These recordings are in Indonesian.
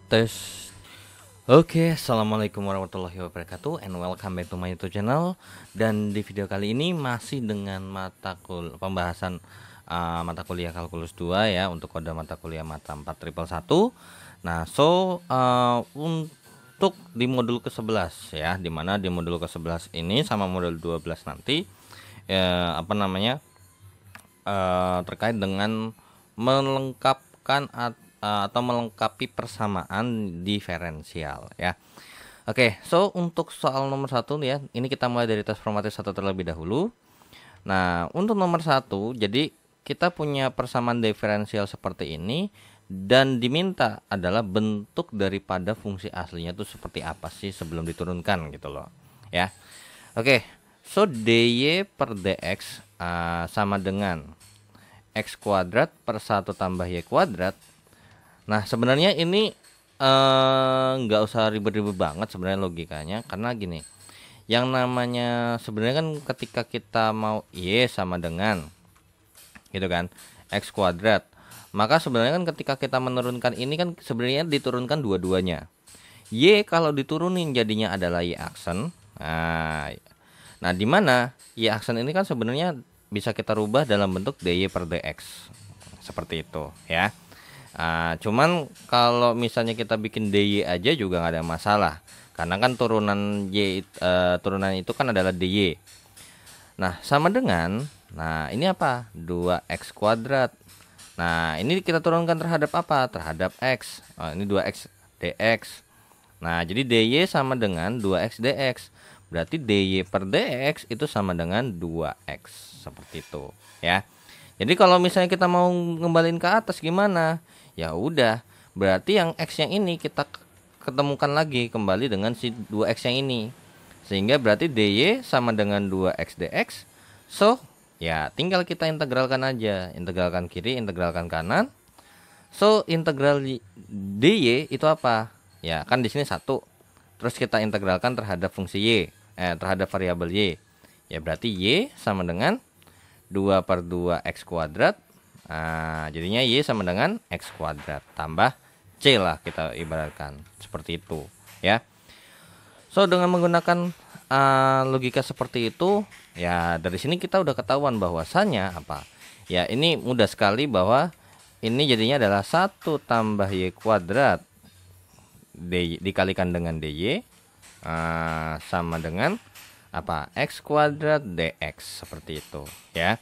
Tes. Oke, assalamualaikum warahmatullahi wabarakatuh, and welcome back to my YouTube channel. Dan di video kali ini masih dengan pembahasan mata kuliah kalkulus 2 ya, untuk kode mata kuliah mata 4111. Nah, untuk di modul ke-11 ya, dimana di modul ke-11 ini sama modul 12 nanti terkait dengan melengkapkan atau melengkapi persamaan diferensial ya. Oke, untuk soal nomor 1 ya, ini kita mulai dari tes formatif 1 terlebih dahulu. Nah, untuk nomor 1, jadi kita punya persamaan diferensial seperti ini dan diminta adalah bentuk daripada fungsi aslinya itu seperti apa sih sebelum diturunkan gitu loh ya. Oke, dy per dx sama dengan x kuadrat per 1 tambah y kuadrat. Nah, sebenarnya ini nggak usah ribet-ribet banget sebenarnya logikanya, karena gini, yang namanya sebenarnya kan ketika kita mau y sama dengan gitu kan x kuadrat, maka sebenarnya kan ketika kita menurunkan ini kan sebenarnya diturunkan dua-duanya. Y kalau diturunin jadinya adalah y aksen. Nah, di mana y aksen ini kan sebenarnya bisa kita rubah dalam bentuk dy per dx seperti itu ya. Cuman kalau misalnya kita bikin dy aja juga nggak ada masalah, karena kan turunan itu kan adalah dy. Nah, sama dengan, nah ini apa, 2x kuadrat. Nah, ini kita turunkan terhadap apa, terhadap x. Ini 2x dx. Nah, jadi dy sama dengan 2x dx, berarti dy per dx itu sama dengan 2x seperti itu ya. Jadi kalau misalnya kita mau ngembaliin ke atas gimana? Ya udah, berarti yang x yang ini kita ketemukan lagi kembali dengan si 2x yang ini. Sehingga berarti dy sama dengan 2x dx. So, ya tinggal kita integralkan aja, integralkan kiri, integralkan kanan. So, integral dy itu apa? Ya, kan di sini 1. Terus kita integralkan terhadap fungsi y, terhadap variabel y. Ya berarti y sama dengan 2 per 2x kuadrat. Jadinya y sama dengan x kuadrat tambah c lah, kita ibaratkan seperti itu ya. Dengan menggunakan logika seperti itu ya, dari sini kita udah ketahuan bahwasannya apa ya, ini mudah sekali bahwa ini jadinya adalah 1 tambah y kuadrat dikalikan dengan dy sama dengan apa, x kuadrat dx seperti itu ya.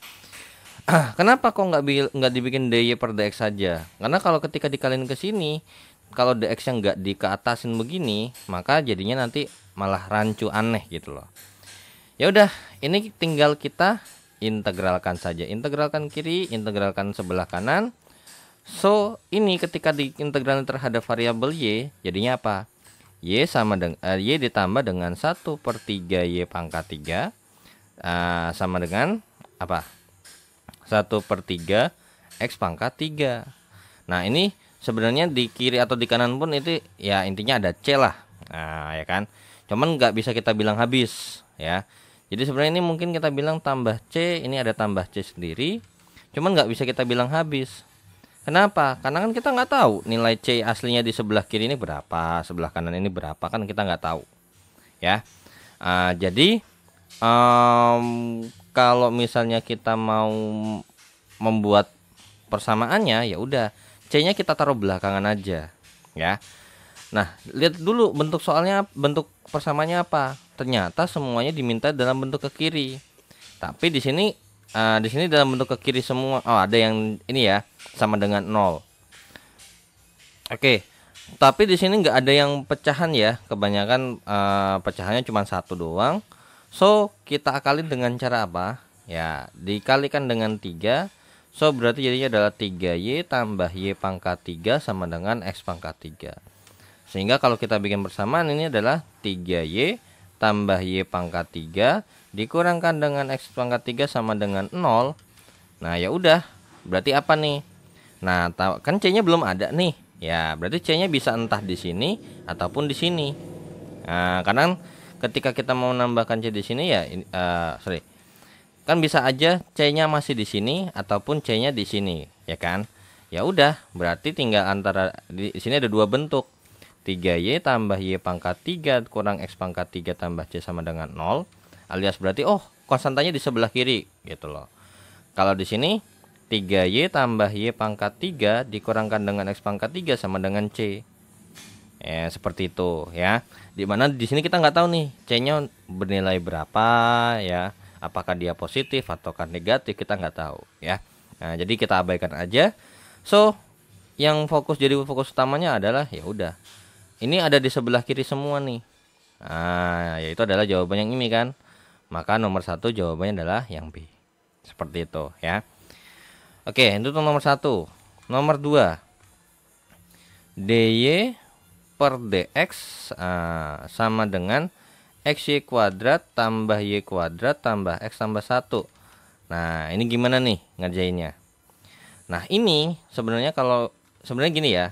Kenapa kok nggak dibikin dy per dx saja? Karena kalau ketika dikaliin ke sini, kalau dx yang nggak dikeatasin begini, maka jadinya nanti malah rancu aneh gitu loh. Ya udah, ini tinggal kita integralkan saja. Integralkan kiri, integralkan sebelah kanan. Ini ketika diintegralkan terhadap variabel y, jadinya apa? Y sama dengan y ditambah dengan 1 per 3 y pangkat 3 sama dengan apa? 1 per 3 x pangkat 3. Nah, ini sebenarnya di kiri atau di kanan pun itu ya intinya ada c lah. Nah, ya kan. Cuman nggak bisa kita bilang habis ya. Jadi sebenarnya ini mungkin kita bilang tambah c, ini ada tambah c sendiri. Cuman nggak bisa kita bilang habis. Kenapa? Karena kan kita nggak tahu nilai c aslinya di sebelah kiri ini berapa, sebelah kanan ini berapa, kan kita nggak tahu ya. Jadi kalau misalnya kita mau membuat persamaannya, ya udah c-nya kita taruh belakangan aja ya. Nah, lihat dulu bentuk soalnya, bentuk persamaannya apa. Ternyata semuanya diminta dalam bentuk ke kiri. Tapi di sini dalam bentuk ke kiri semua. Oh, ada yang ini ya, sama dengan 0. Oke. Tapi di sini nggak ada yang pecahan ya. Kebanyakan pecahannya cuma 1 doang. Kita akalin dengan cara apa? Ya, dikalikan dengan 3. Berarti jadinya adalah 3y tambah y pangkat 3 sama dengan x pangkat 3. Sehingga kalau kita bikin persamaan, ini adalah 3y tambah y pangkat 3 dikurangkan dengan x pangkat 3 sama dengan 0. Nah, ya udah, berarti apa nih? Nah, kan c-nya belum ada nih. Ya, berarti c-nya bisa entah di sini ataupun di sini. Nah, karena ketika kita mau menambahkan c di sini ya, kan bisa aja c-nya masih di sini ataupun c-nya di sini, ya kan? Ya udah, berarti tinggal antara di sini ada 2 bentuk. 3Y tambah Y pangkat 3 kurang X pangkat 3 tambah C sama dengan 0, alias berarti konstantanya di sebelah kiri gitu loh. Kalau di sini 3Y tambah Y pangkat 3 dikurangkan dengan X pangkat 3 sama dengan C. Ya, seperti itu ya. Dimana di sini kita nggak tahu nih C-nya bernilai berapa ya. Apakah dia positif ataukah negatif, kita nggak tahu ya. Nah, jadi kita abaikan aja. So, yang fokus utamanya adalah ya udah. Ini ada di sebelah kiri semua nih. Nah, yaitu adalah jawaban yang ini kan. Maka nomor 1 jawabannya adalah yang B. Seperti itu ya. Oke, itu nomor 1. Nomor 2. DY per DX sama dengan XY kuadrat tambah Y kuadrat tambah X tambah 1. Nah, ini gimana nih ngerjainnya? Nah, ini sebenarnya gini ya.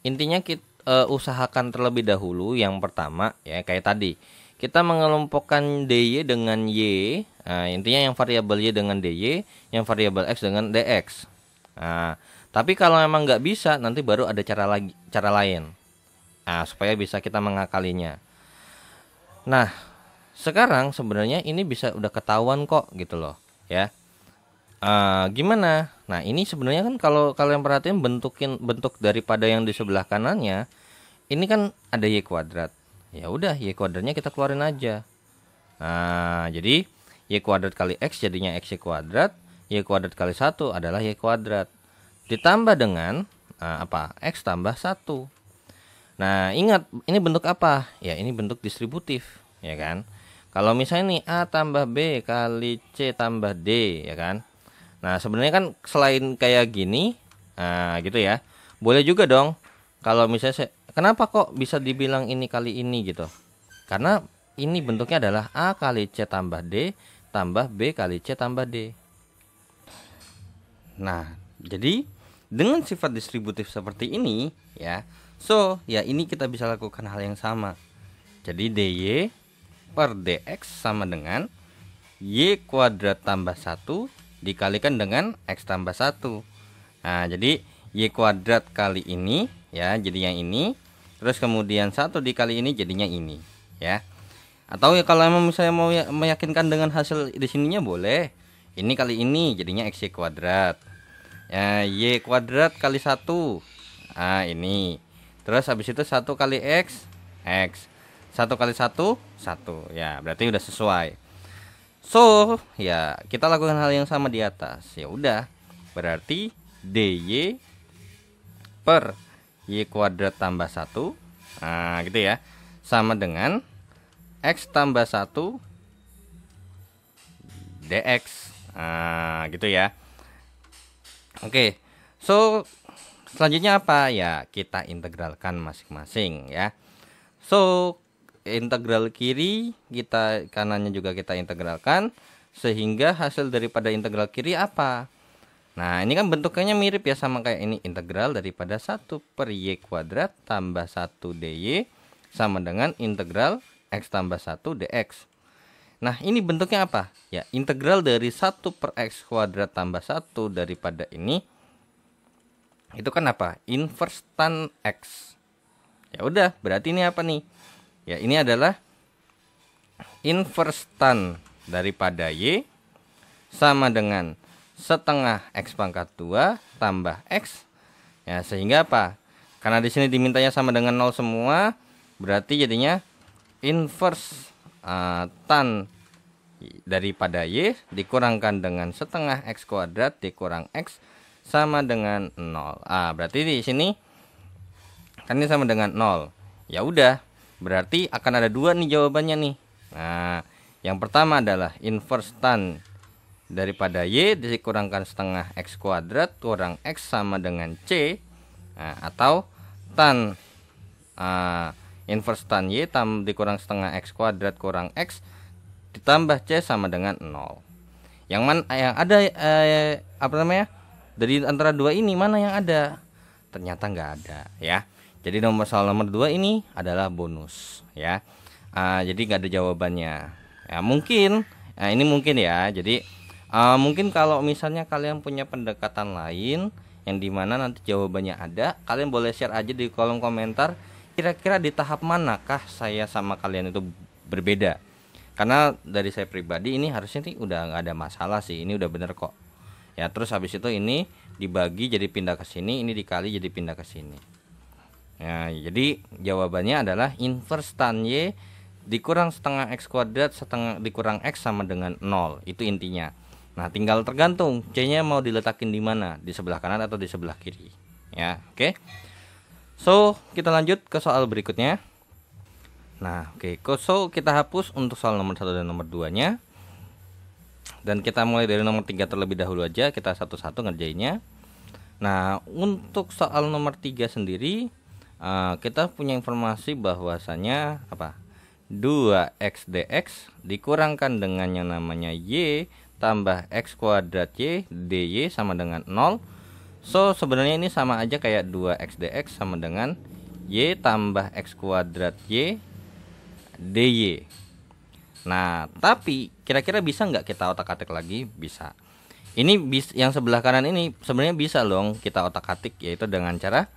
Intinya kita usahakan terlebih dahulu yang pertama ya, kayak tadi. Kita mengelompokkan DY dengan Y. Nah, intinya yang variabel Y dengan DY, yang variabel X dengan DX. Nah, tapi kalau memang nggak bisa, nanti baru ada cara lain. Nah, supaya bisa kita mengakalinya. Nah, sekarang sebenarnya ini bisa udah ketahuan kok gitu loh ya. Gimana? Nah, ini sebenarnya kan kalau kalian perhatiin bentuk daripada yang di sebelah kanannya, ini kan ada Y kuadrat. Ya udah, Y kuadratnya kita keluarin aja. Nah, jadi Y kuadrat kali X jadinya XY kuadrat, Y kuadrat kali 1 adalah Y kuadrat. Ditambah dengan X tambah 1. Nah, ingat ini bentuk apa? Ya, ini bentuk distributif, ya kan? Kalau misalnya nih A tambah B kali C tambah D, ya kan? Nah, sebenarnya kan selain kayak gini, gitu ya. Boleh juga dong kalau misalnya kenapa kok bisa dibilang ini kali ini gitu? Karena ini bentuknya adalah A kali C tambah D tambah B kali C tambah D. Nah, jadi dengan sifat distributif seperti ini ya, so ya ini kita bisa lakukan hal yang sama. Jadi DY per DX sama dengan Y kuadrat tambah 1 dikalikan dengan X tambah 1. Nah, jadi Y kuadrat kali ini ya, jadi yang ini. Terus kemudian 1 dikali ini jadinya ini ya. Atau ya kalau emang misalnya mau meyakinkan dengan hasil di sininya boleh. Ini kali ini jadinya XY kuadrat. Ya, Y kuadrat kali 1. Ini. Terus habis itu 1 kali X. 1 kali 1 1. Ya, berarti udah sesuai. So, ya kita lakukan hal yang sama di atas. Ya udah. Berarti DY per Y kuadrat tambah 1. Nah, gitu ya. Sama dengan X tambah 1 DX. Nah, gitu ya. Oke. So, selanjutnya apa? Ya, kita integralkan masing-masing ya. So, integral kiri kita, kanannya juga kita integralkan, sehingga hasil daripada integral kiri apa? Nah, ini kan bentuknya mirip ya sama kayak ini, integral daripada 1 per Y kuadrat tambah 1 DY sama dengan integral X tambah 1 DX. Nah, ini bentuknya apa? Ya, integral dari 1 per X kuadrat tambah 1 daripada ini, itu kan apa? Inverse tan X. Ya udah, berarti ini apa nih? Ya, ini adalah inverse tan daripada Y sama dengan setengah X pangkat 2 tambah X. Ya, sehingga apa? Karena di sini dimintanya sama dengan 0 semua, berarti jadinya inverse tan daripada Y dikurangkan dengan setengah X kuadrat dikurang X sama dengan 0. Berarti di sini kan ini sama dengan 0. Ya udah, berarti akan ada 2 nih jawabannya nih. Nah, yang pertama adalah inverse tan daripada Y dikurangkan setengah X kuadrat kurang X sama dengan C. Atau tan inverse tan Y dikurang setengah X kuadrat kurang X ditambah C sama dengan 0. Yang ada dari antara 2 ini mana yang ada? Ternyata nggak ada ya. Jadi soal nomor 2 ini adalah bonus ya. Jadi nggak ada jawabannya. Ya mungkin ini mungkin ya. Jadi mungkin kalau misalnya kalian punya pendekatan lain yang dimana nanti jawabannya ada, kalian boleh share aja di kolom komentar. kira-kira di tahap manakah saya sama kalian itu berbeda? Karena dari saya pribadi ini harusnya nih udah nggak ada masalah sih, ini udah bener kok. Ya terus habis itu ini dibagi jadi pindah ke sini, ini dikali jadi pindah ke sini. Ya jadi jawabannya adalah inverse tan y dikurang setengah x kuadrat setengah dikurang x sama dengan 0. Itu intinya. Nah tinggal tergantung c-nya mau diletakin di mana, di sebelah kanan atau di sebelah kiri. Ya oke. So kita lanjut ke soal berikutnya. Nah oke, so kita hapus untuk soal nomor 1 dan nomor 2 nya. Dan kita mulai dari nomor 3 terlebih dahulu aja, kita satu-satu ngerjainnya. Nah untuk soal nomor 3 sendiri kita punya informasi bahwasanya apa? 2x dx dikurangkan dengan yang namanya y tambah x kuadrat y dy sama dengan 0. So sebenarnya ini sama aja kayak 2x dx sama dengan y tambah x kuadrat y dy. Nah tapi kira-kira bisa nggak kita otak-atik lagi? Bisa. Ini yang sebelah kanan ini sebenarnya bisa loh kita otak-atik, yaitu dengan cara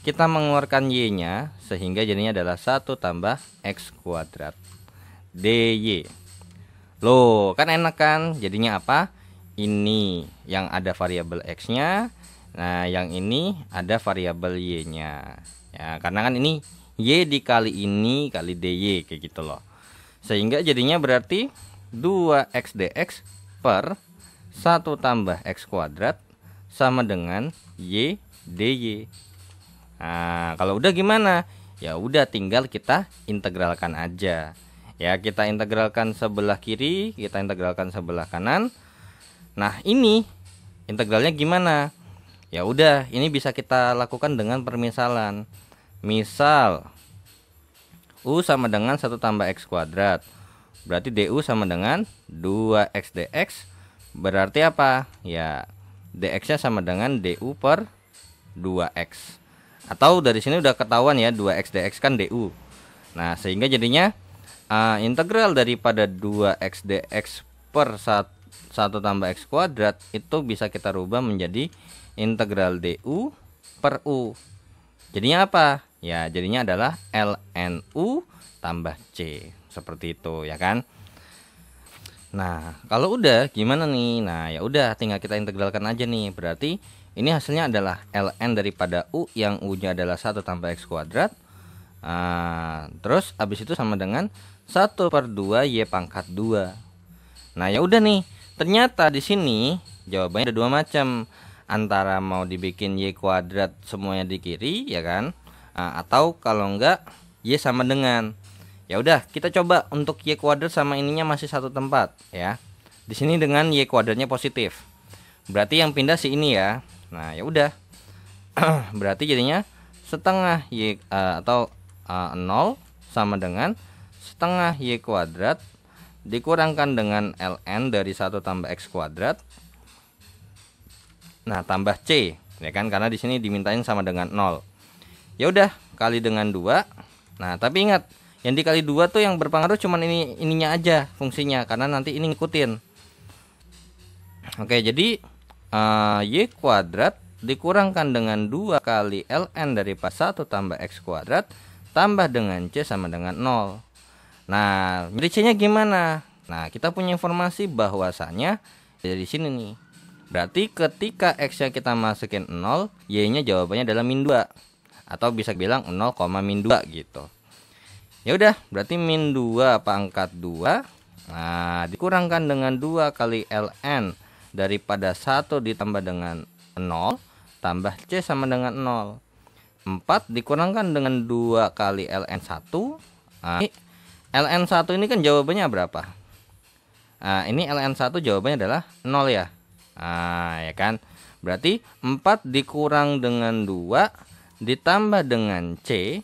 kita mengeluarkan y-nya sehingga jadinya adalah 1 tambah x kuadrat dy. Loh kan enak kan? Jadinya apa? Ini yang ada variabel x-nya. Nah yang ini ada variabel y-nya. Ya karena kan ini y dikali ini kali dy kayak gitu loh. Sehingga jadinya berarti 2x dx per 1 tambah x kuadrat sama dengan y dy. Nah kalau udah gimana? Ya udah tinggal kita integralkan aja. Ya kita integralkan sebelah kiri, kita integralkan sebelah kanan. Nah ini integralnya gimana? Ya udah ini bisa kita lakukan dengan permisalan. Misal U sama dengan 1 tambah X kuadrat. Berarti DU sama dengan 2X dx. Berarti apa? Ya dx nya sama dengan DU per 2X. Atau dari sini udah ketahuan ya 2X dx kan DU. Nah sehingga jadinya integral daripada 2X dx per 1 tambah X kuadrat itu bisa kita rubah menjadi integral DU per U. Jadinya apa? Ya jadinya adalah ln U tambah C. Seperti itu ya kan. Nah kalau udah gimana nih? Nah ya udah tinggal kita integralkan aja nih. Berarti ini hasilnya adalah ln daripada U yang U nya adalah 1 tambah X kuadrat. Terus habis itu sama dengan 1 per 2 Y pangkat 2. Nah ya udah nih. Ternyata di sini jawabannya ada dua macam. Antara mau dibikin Y kuadrat semuanya di kiri ya kan. Atau kalau enggak Y sama dengan, ya udah kita coba untuk Y kuadrat sama ininya masih satu tempat ya. Di sini dengan Y kuadratnya positif. Berarti yang pindah si ini ya. Nah ya udah. Berarti jadinya setengah Y atau 0 sama dengan setengah Y kuadrat dikurangkan dengan ln dari 1 tambah X kuadrat. Nah tambah C ya kan, karena di sini dimintain sama dengan 0. Ya udah kali dengan 2. Nah tapi ingat yang dikali 2 tuh yang berpengaruh cuman ininya aja fungsinya, karena nanti ini ngikutin. Oke jadi Y kuadrat dikurangkan dengan 2 kali ln daripada 1 tambah X kuadrat tambah dengan C sama dengan 0. Nah jadi C nya gimana? Nah kita punya informasi bahwasanya dari sini nih. Berarti ketika X nya kita masukin 0, Y nya jawabannya adalah min 2. Atau bisa bilang 0, min 2 gitu. Ya udah, berarti min 2 pangkat 2. Nah, dikurangkan dengan 2 kali ln daripada 1 ditambah dengan 0 tambah C sama dengan 0. 4 dikurangkan dengan 2 kali ln 1. Nah, ln 1 ini kan jawabannya berapa? Nah, ini ln 1 jawabannya adalah 0 ya. Nah, ya kan? Berarti 4 dikurang dengan 2 ditambah dengan C.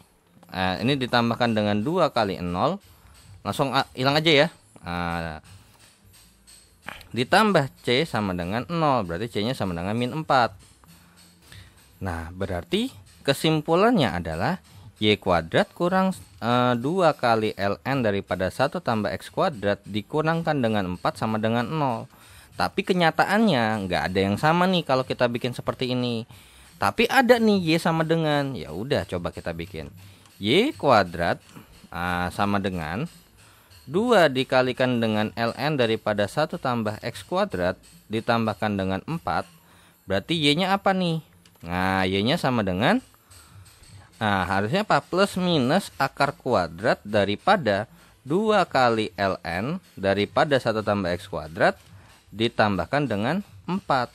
Ini ditambahkan dengan 2 kali 0. Langsung hilang aja ya. Ditambah C sama dengan 0. Berarti C nya sama dengan min 4. Nah berarti kesimpulannya adalah Y kuadrat kurang 2 kali ln daripada 1 tambah X kuadrat dikurangkan dengan 4 sama dengan 0. Tapi kenyataannya nggak ada yang sama nih kalau kita bikin seperti ini. Tapi ada nih Y sama dengan, ya udah coba kita bikin. Y kuadrat sama dengan 2 dikalikan dengan ln daripada 1 tambah X kuadrat ditambahkan dengan 4. Berarti Y-nya apa nih? Nah, Y-nya sama dengan harusnya apa? Plus minus akar kuadrat daripada 2 kali ln daripada 1 tambah X kuadrat ditambahkan dengan 4.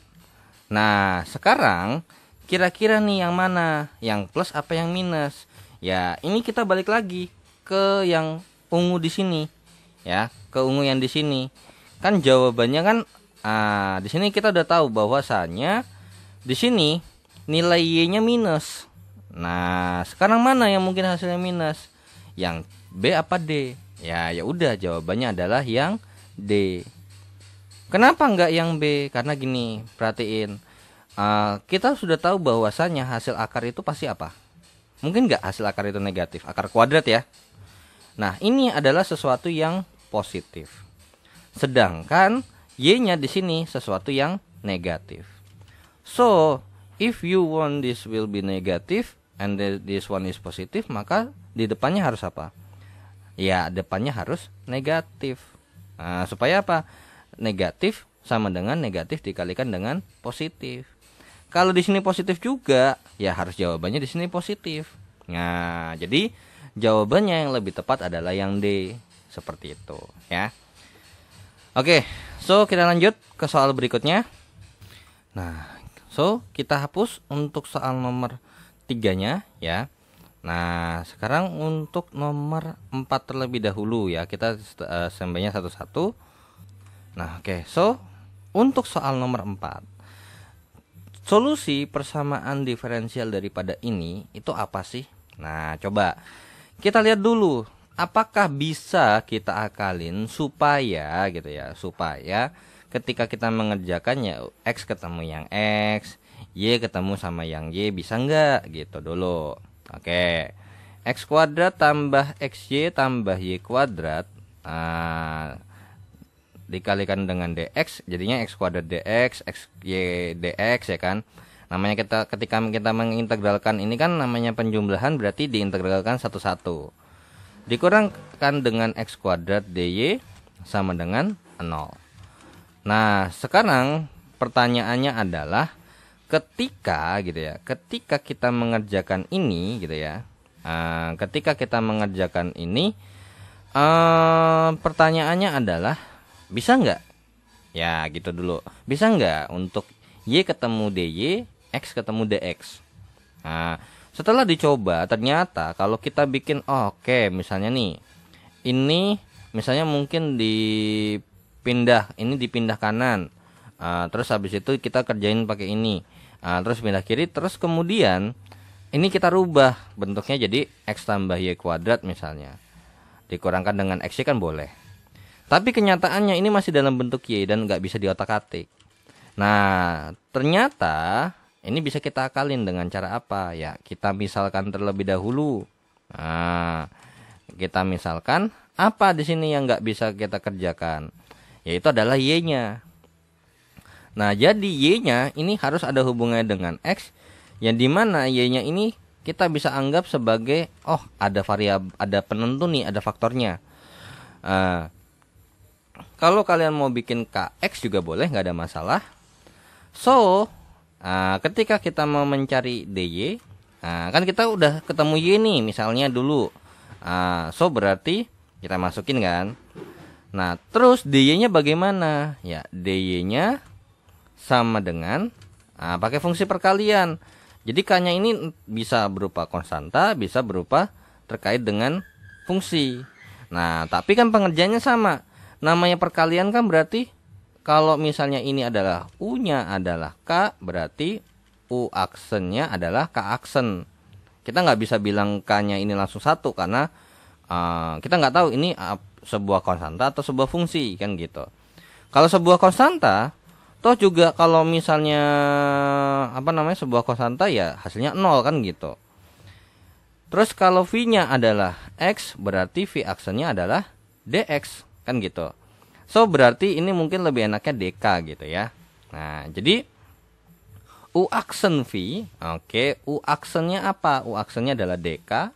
Nah, sekarang kira-kira nih yang mana? Yang plus apa yang minus? Ya, ini kita balik lagi ke yang ungu di sini. Ya, ke ungu yang di sini. Kan jawabannya kan di sini kita udah tahu bahwasanya di sini nilai Y-nya minus. Nah, sekarang mana yang mungkin hasilnya minus? Yang B apa D? Ya udah, jawabannya adalah yang D. Kenapa enggak yang B? Karena gini, perhatiin. Kita sudah tahu bahwasanya hasil akar itu pasti apa? Mungkin enggak hasil akar itu negatif, akar kuadrat ya. Nah, ini adalah sesuatu yang positif. Sedangkan Y-nya di sini sesuatu yang negatif. So, if you want this will be negative and this one is positive, maka di depannya harus apa? Ya, depannya harus negatif. Supaya apa? Negatif sama dengan negatif dikalikan dengan positif. Kalau di sini positif juga, ya harus jawabannya di sini positif. Nah, jadi jawabannya yang lebih tepat adalah yang D. Seperti itu, ya. Oke, so kita lanjut ke soal berikutnya. Nah, so kita hapus untuk soal nomor 3-nya ya. Nah, sekarang untuk nomor 4 terlebih dahulu ya. Kita sampainya satu-satu. Nah, oke. So, untuk soal nomor 4. Solusi persamaan diferensial daripada ini itu apa sih? Nah, coba kita lihat dulu. Apakah bisa kita akalin supaya gitu ya, supaya ketika kita mengerjakannya X ketemu yang X, Y ketemu sama yang Y, bisa nggak gitu dulu. Oke, X kuadrat tambah XY tambah Y kuadrat dikalikan dengan DX, jadinya X kuadrat DX, XY DX ya kan. Namanya ketika kita mengintegralkan ini kan namanya penjumlahan, berarti diintegralkan satu-satu. Dikurangkan dengan X kuadrat DY sama dengan 0. Nah, sekarang pertanyaannya adalah ketika gitu ya, ketika kita mengerjakan ini gitu ya, ketika kita mengerjakan ini, pertanyaannya adalah bisa nggak? Ya gitu dulu. Bisa nggak untuk Y ketemu DY, X ketemu DX? Nah, setelah dicoba ternyata kalau kita bikin oke, misalnya nih ini misalnya mungkin dipindah, ini dipindah kanan, terus habis itu kita kerjain pakai ini, terus pindah kiri, terus kemudian ini kita rubah bentuknya jadi X tambah Y kuadrat misalnya, dikurangkan dengan X kan boleh, tapi kenyataannya ini masih dalam bentuk Y dan nggak bisa diotak-atik. Nah, ternyata ini bisa kita akalin dengan cara apa? Ya, kita misalkan terlebih dahulu. Nah, kita misalkan apa di sini yang nggak bisa kita kerjakan? Yaitu adalah Y-nya. Nah, jadi Y-nya ini harus ada hubungannya dengan X, yang dimana Y-nya ini kita bisa anggap sebagai ada variabel, ada penentu nih, ada faktornya. Kalau kalian mau bikin KX juga boleh, nggak ada masalah. So, ketika kita mau mencari DY, kan kita udah ketemu Y nih misalnya dulu. So berarti kita masukin kan. Nah, terus DY-nya bagaimana? Ya, DY-nya sama dengan pakai fungsi perkalian. Jadi K-nya ini bisa berupa konstanta, bisa berupa terkait dengan fungsi. Nah, tapi kan pengerjaannya sama. Namanya perkalian kan berarti kalau misalnya ini adalah U-nya adalah K, berarti U aksennya adalah K aksen. Kita nggak bisa bilang K-nya ini langsung satu karena kita nggak tahu ini sebuah konstanta atau sebuah fungsi kan gitu. Kalau sebuah konstanta, toh juga kalau misalnya sebuah konstanta ya hasilnya 0 kan gitu. Terus kalau V-nya adalah X, berarti V aksennya adalah DX kan gitu. So berarti ini mungkin lebih enaknya DK gitu ya. Nah, jadi U aksen V, U aksennya apa? U aksennya adalah DK.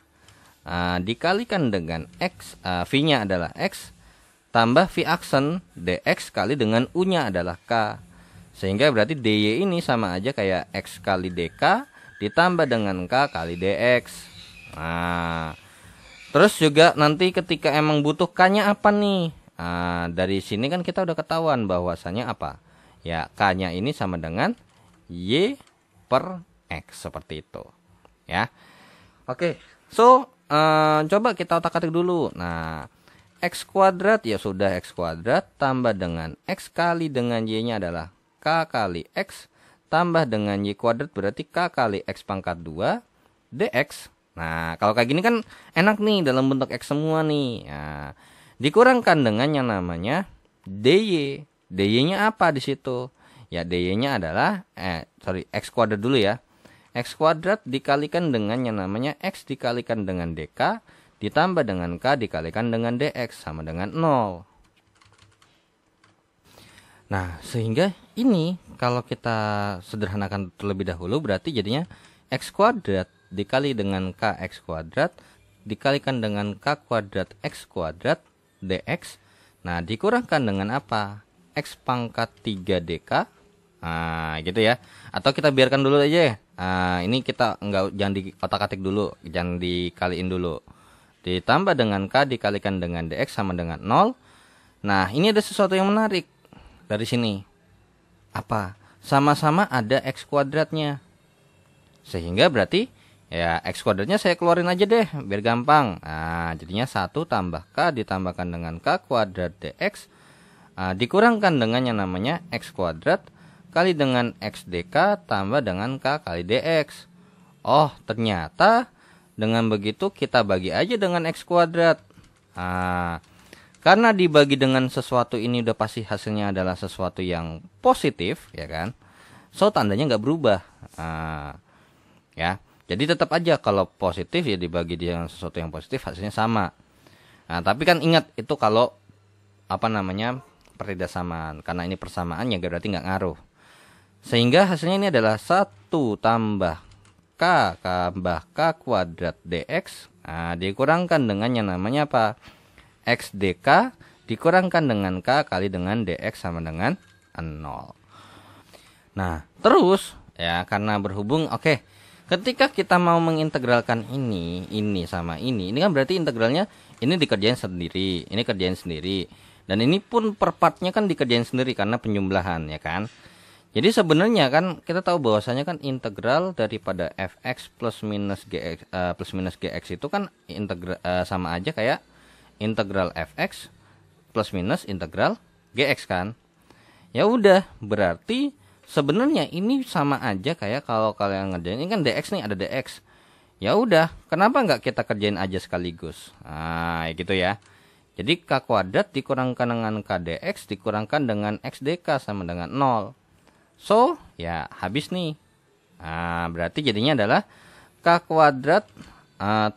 dikalikan dengan X, V-nya adalah X, tambah V aksen DX kali dengan U-nya adalah K. Sehingga berarti DY ini sama aja kayak X kali DK ditambah dengan K kali DX. Nah, terus juga nanti ketika emang butuh K-nya apa nih? Dari sini kan kita udah ketahuan bahwasannya apa? Ya, K-nya ini sama dengan Y per X, seperti itu. Ya. Oke, so coba kita otak-atik dulu. Nah, X kuadrat ya sudah X kuadrat tambah dengan X kali dengan Y-nya adalah K kali X tambah dengan Y kuadrat berarti K kali X pangkat 2 DX. Nah, kalau kayak gini kan enak nih dalam bentuk X semua nih. Nah, dikurangkan dengan yang namanya DY. DY-nya apa di situ? Ya, DY-nya adalah X kuadrat dulu ya. X kuadrat dikalikan dengan yang namanya X dikalikan dengan DK ditambah dengan K dikalikan dengan DX sama dengan 0. Nah, sehingga ini kalau kita sederhanakan terlebih dahulu berarti jadinya X kuadrat dikali dengan KX kuadrat dikalikan dengan K kuadrat X kuadrat DX. Nah, dikurangkan dengan apa? X pangkat 3 DK. Nah, gitu ya. Atau kita biarkan dulu aja ya. Ini kita jangan di otak-atik dulu, jangan dikaliin dulu. Ditambah dengan K dikalikan dengan DX sama dengan 0. Nah, ini ada sesuatu yang menarik dari sini. Apa? Sama-sama ada X kuadratnya. Sehingga berarti ya X kuadratnya saya keluarin aja deh biar gampang. Nah, jadinya 1 tambah K ditambahkan dengan K kuadrat DX dikurangkan dengan yang namanya X kuadrat kali dengan X DK tambah dengan K kali DX. Oh, ternyata dengan begitu kita bagi aja dengan X kuadrat. Karena dibagi dengan sesuatu ini udah pasti hasilnya adalah sesuatu yang positif, ya kan? So, tandanya nggak berubah. Ya. Jadi tetap aja kalau positif ya dibagi dengan sesuatu yang positif hasilnya sama. Nah, tapi kan ingat itu kalau pertidasamaan. Karena ini persamaan ya berarti nggak ngaruh. Sehingga hasilnya ini adalah 1 tambah K tambah K kuadrat DX. Nah, dikurangkan dengan yang namanya apa? X DK dikurangkan dengan K kali dengan DX sama dengan 0. Nah, terus ya karena berhubung ketika kita mau mengintegralkan ini sama ini kan berarti integralnya ini dikerjain sendiri, ini kerjain sendiri. Dan ini pun per partnya kan dikerjain sendiri karena penjumlahan, ya kan. Jadi sebenarnya kan kita tahu bahwasanya kan integral daripada fx plus minus gx itu kan sama aja kayak integral fx plus minus integral gx kan. Ya udah, berarti sebenarnya ini sama aja kayak kalau kalian ngerjain ini kan dx nih, ada dx. Ya udah, kenapa nggak kita kerjain aja sekaligus? Nah, gitu ya. Jadi k kuadrat dikurangkan dengan k dx dikurangkan dengan x dk sama dengan 0. So, ya habis nih. Nah, berarti jadinya adalah k kuadrat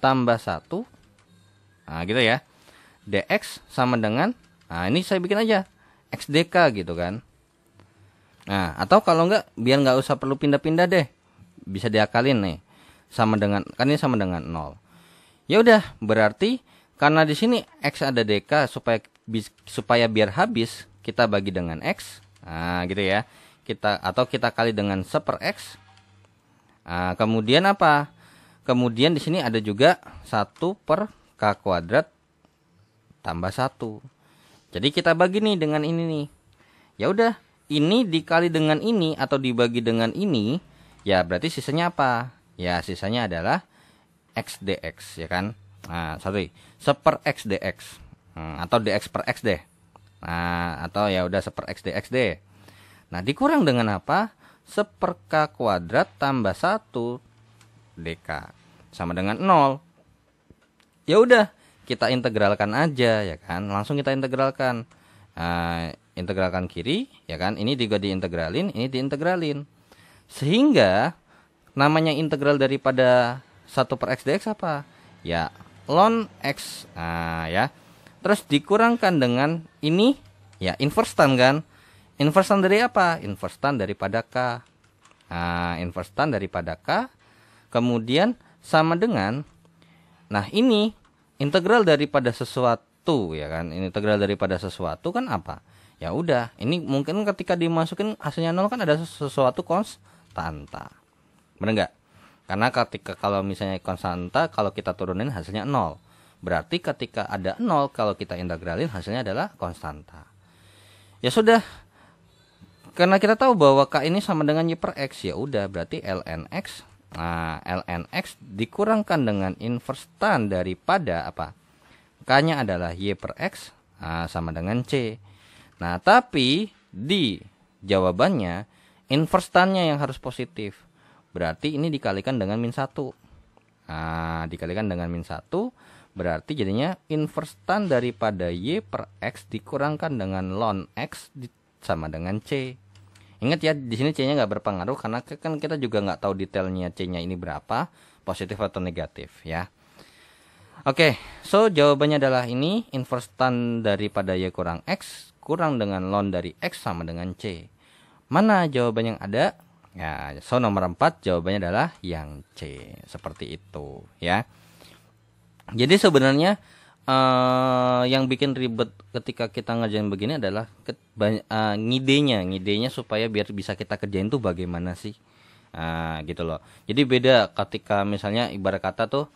tambah 1. Nah, gitu ya. Dx sama dengan, ini saya bikin aja x dk gitu kan. Nah, atau kalau enggak, biar nggak usah perlu pindah-pindah deh. Bisa diakalin nih. Sama dengan, kan ini sama dengan 0. Ya udah, berarti karena di sini x ada dk supaya biar habis, kita bagi dengan x. Nah, gitu ya. Kita kali dengan 1 per x. Nah, kemudian apa? Kemudian di sini ada juga 1 per k kuadrat tambah 1. Jadi kita bagi nih dengan ini nih. Ya udah, ini dikali dengan ini atau dibagi dengan ini, ya berarti sisanya apa? Ya sisanya adalah x dx, ya kan? Nah, 1 per x dx. Atau dx per x deh. Nah, atau ya udah 1 per x dx deh. Nah, dikurang dengan apa? 1 per k kuadrat tambah 1 dk sama dengan 0. Ya udah, kita integralkan aja, ya kan? Langsung kita integralkan. Integralkan kiri, ya kan? Ini juga diintegralin, ini diintegralin. Sehingga namanya integral daripada 1 per x dx apa? Ya, ln x. Nah, ya. Terus dikurangkan dengan ini, ya inverse tan kan? Inverse tan dari apa? Inverse tan daripada k. Nah, inverse tan daripada k. Kemudian sama dengan, Nah, ini integral daripada sesuatu ya kan. Integral daripada sesuatu kan apa? Ya udah, ini mungkin ketika dimasukin hasilnya 0 kan ada sesuatu konstanta. Benar nggak? Karena ketika kalau misalnya konstanta, kalau kita turunin hasilnya 0. Berarti ketika ada 0, kalau kita integralin hasilnya adalah konstanta. Ya sudah. Karena kita tahu bahwa K ini sama dengan Y per X, ya udah berarti ln X. Nah, ln X dikurangkan dengan inverse tan daripada apa? K-nya adalah Y per X sama dengan C. Nah, tapi di jawabannya inverse tan-nya yang harus positif. Berarti ini dikalikan dengan min 1. Nah, dikalikan dengan min 1 berarti jadinya inverse tan daripada Y per X dikurangkan dengan ln X sama dengan C. Ingat ya, di sini C-nya nggak berpengaruh karena kan kita juga nggak tahu detailnya C-nya ini berapa, positif atau negatif ya. Oke, so jawabannya adalah ini inverse tan daripada Y kurang X kurang dengan ln dari X sama dengan C. Mana jawaban yang ada? Ya, so nomor 4 jawabannya adalah yang C. Seperti itu ya. Jadi sebenarnya yang bikin ribet ketika kita ngerjain begini adalah ngidenya supaya biar bisa kita kerjain tuh bagaimana sih, gitu loh. Jadi beda ketika misalnya ibarat kata tuh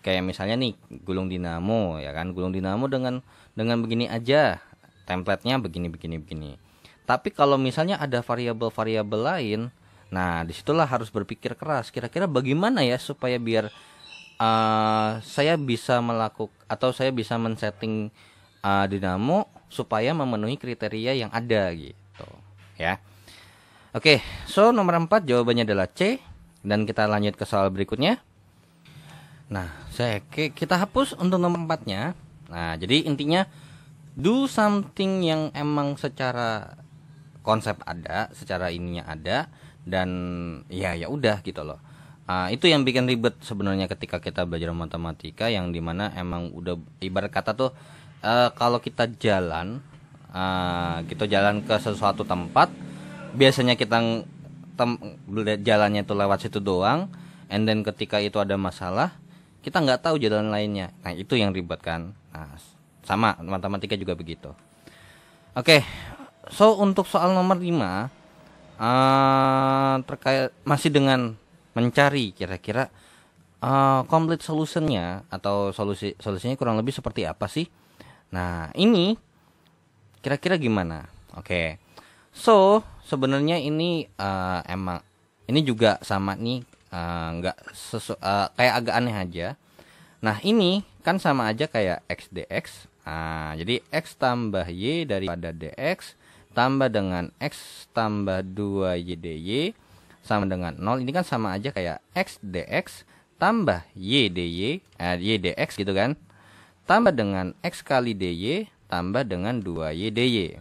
kayak misalnya nih gulung dinamo ya kan, gulung dinamo dengan begini aja, template-nya begini. Tapi kalau misalnya ada variabel-variabel lain, nah disitulah harus berpikir keras. Kira-kira bagaimana ya supaya biar saya bisa melakukan atau saya bisa men-setting dinamo supaya memenuhi kriteria yang ada gitu ya. Oke, so nomor 4 jawabannya adalah C dan kita lanjut ke soal berikutnya. Nah, kita hapus untuk nomor 4-nya. Nah, jadi intinya do something yang emang secara konsep ada, secara ininya ada dan ya udah gitu loh. Itu yang bikin ribet sebenarnya ketika kita belajar matematika, yang dimana emang udah ibarat kata tuh kalau kita jalan ke sesuatu tempat, biasanya kita jalannya itu lewat situ doang, and then ketika itu ada masalah kita nggak tahu jalan lainnya. Nah itu yang ribet kan. Nah, sama matematika juga begitu. Oke, so untuk soal nomor 5 terkait masih dengan mencari kira-kira complete solutionnya atau solusinya kurang lebih seperti apa sih. Nah ini kira-kira gimana? Oke, so sebenarnya ini emang ini juga sama nih, nggak kayak agak aneh aja. Nah ini kan sama aja kayak x dx. Jadi x tambah y daripada dx tambah dengan x tambah 2y dy sama dengan 0. Ini kan sama aja kayak x dx tambah y dy, y dx gitu kan, tambah dengan x kali dy tambah dengan 2y dy.